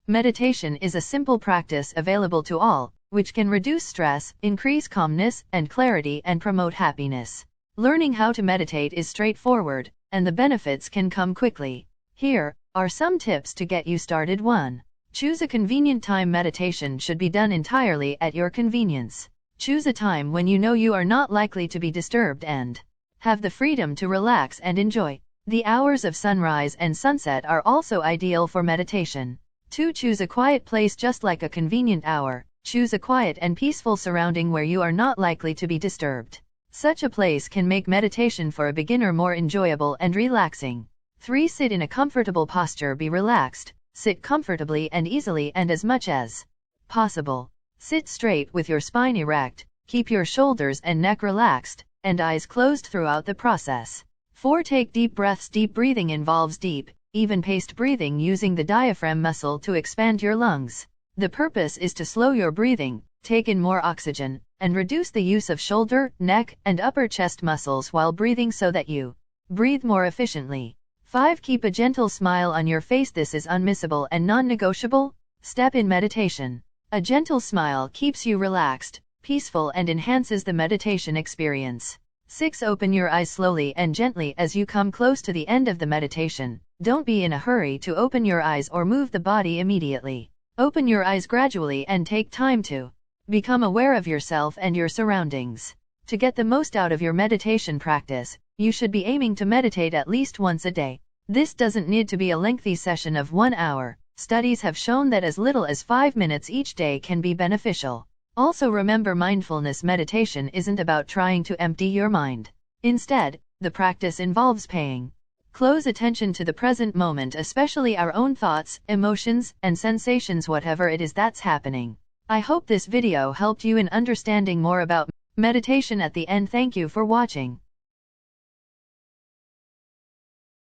Meditation is a simple practice available to all, which can reduce stress, increase calmness and clarity, and promote happiness. Learning how to meditate is straightforward, and the benefits can come quickly. Here are some tips to get you started. 1. Choose a convenient time. Meditation should be done entirely at your convenience. Choose a time when you know you are not likely to be disturbed and have the freedom to relax and enjoy. The hours of sunrise and sunset are also ideal for meditation. 2. Choose a quiet place. Just like a convenient hour, choose a quiet and peaceful surrounding where you are not likely to be disturbed. Such a place can make meditation for a beginner more enjoyable and relaxing. 3. Sit in a comfortable posture. Be relaxed. Sit comfortably and easily, and as much as possible, sit straight with your spine erect. Keep your shoulders and neck relaxed, and eyes closed throughout the process. 4. Take deep breaths. Deep breathing involves deep, even-paced breathing using the diaphragm muscle to expand your lungs. The purpose is to slow your breathing, take in more oxygen, and reduce the use of shoulder, neck, and upper chest muscles while breathing so that you breathe more efficiently. 5. Keep a gentle smile on your face. This is unmissable and non-negotiable step in meditation. A gentle smile keeps you relaxed, peaceful, and enhances the meditation experience. 6. Open your eyes slowly and gently as you come close to the end of the meditation. Don't be in a hurry to open your eyes or move the body immediately. Open your eyes gradually and take time to become aware of yourself and your surroundings. To get the most out of your meditation practice, you should be aiming to meditate at least once a day. This doesn't need to be a lengthy session of 1 hour. Studies have shown that as little as 5 minutes each day can be beneficial. Also remember, mindfulness meditation isn't about trying to empty your mind. Instead, the practice involves paying close attention to the present moment, especially our own thoughts, emotions, and sensations, whatever it is that's happening. I hope this video helped you in understanding more about meditation. At the end, thank you for watching.